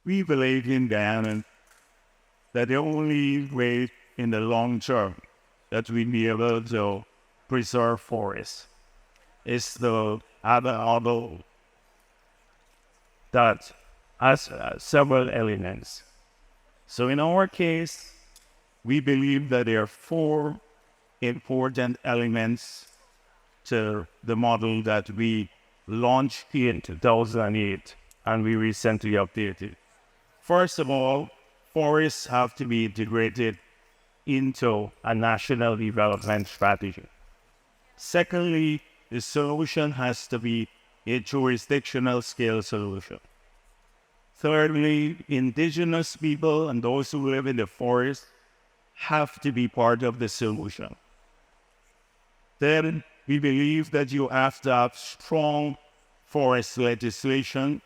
We believe in Guyana that the only way in the long term that we be able to preserve forests is to have a model that has several elements. So in our case, we believe that there are four important elements to the model that we launched in 2008 and we recently updated. First of all, forests have to be integrated into a national development strategy. Secondly, the solution has to be a jurisdictional scale solution. Thirdly, indigenous people and those who live in the forest have to be part of the solution. Then we believe that you have to have strong forest legislation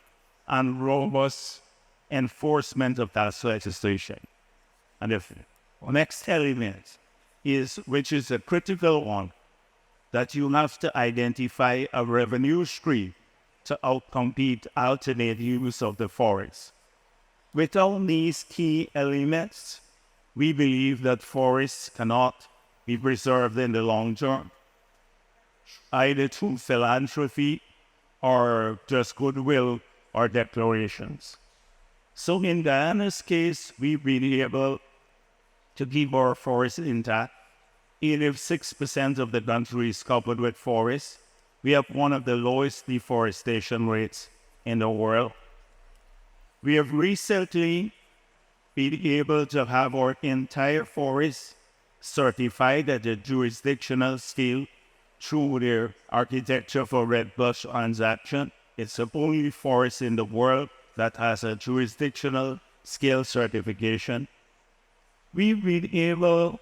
and robust enforcement of that legislation. And the next element is, which is a critical one, that you have to identify a revenue stream to outcompete alternate use of the forest. Without these key elements, we believe that forests cannot be preserved in the long term, either through philanthropy or just goodwill or declarations. So in Guyana's case, we've been able to keep our forests intact. 86% of the country is covered with forests. We have one of the lowest deforestation rates in the world. We have recently been able to have our entire forest certified at the jurisdictional scale through their Architecture for Red Plus transaction. It's the only forest in the world that has a jurisdictional scale certification. We've been able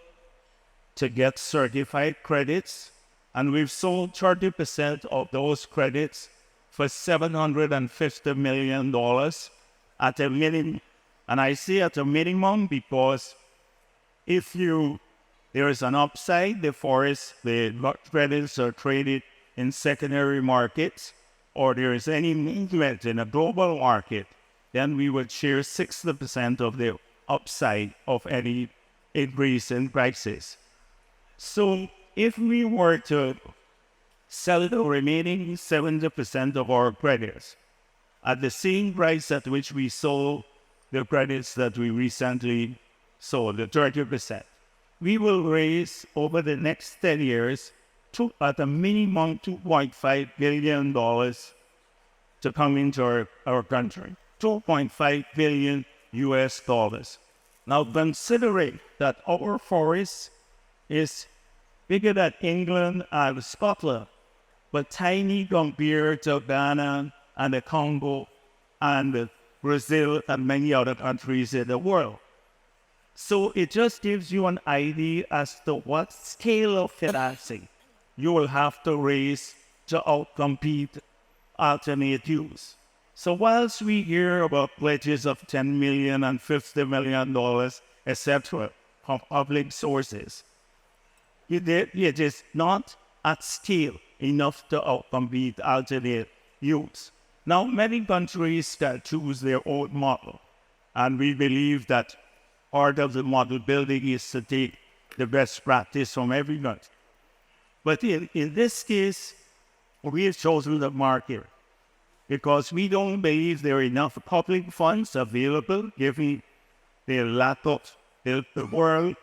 to get certified credits, and we've sold 30% of those credits for $750 million at a minimum. And I say at a minimum because if there is an upside, the credits are traded in secondary markets, or there is any movement in a global market, then we would share 60% of the upside of any increase in prices. So if we were to sell the remaining 70% of our credits at the same price at which we sold the credits that we recently sold, the 30%, we will raise over the next 10 years at a minimum $2.5 billion to come into our country. $2.5 billion US. Now, considering that our forest is bigger than England and Scotland, but tiny compared to Ghana and the Congo and Brazil and many other countries in the world. So it just gives you an idea as to what scale of financing you will have to raise to outcompete alternate use. So whilst we hear about pledges of $10 million and $50 million, etc., from public sources, it is not at scale enough to outcompete alternate use. Now, many countries can choose their own model, and we believe that part of the model building is to take the best practice from every country. But in this case, we have chosen the market because we don't believe there are enough public funds available, given the lack of the world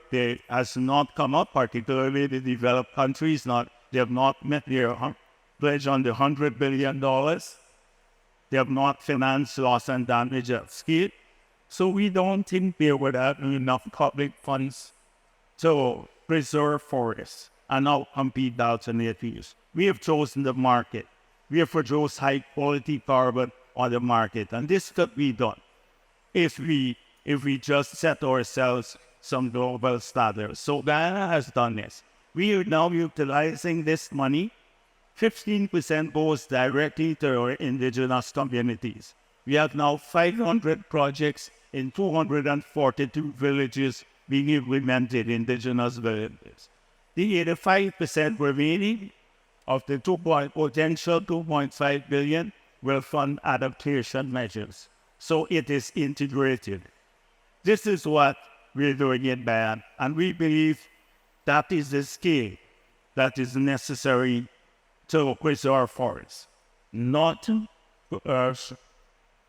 has not come up, particularly the developed countries. They have not met their pledge on the $100 billion. They have not financed loss and damage at scale. So we don't think there would have enough public funds to preserve forests and outcompete alternate use. We have chosen the market. We have produced high quality carbon on the market, and this could be done if we just set ourselves some global standards. So Guyana has done this. We are now utilizing this money. 15% goes directly to our indigenous communities. We have now 500 projects in 242 villages being implemented, indigenous villages. The 85% remaining of the potential $2.5 billion will fund adaptation measures. So it is integrated. This is what we're doing in Guyana, and we believe that is the scale that is necessary to preserve forests, not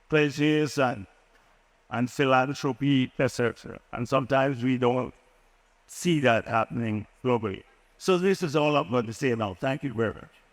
pleasures and philanthropy, etc. And sometimes we don't see that happening globally. So this is all I'm going to say now. Thank you very much.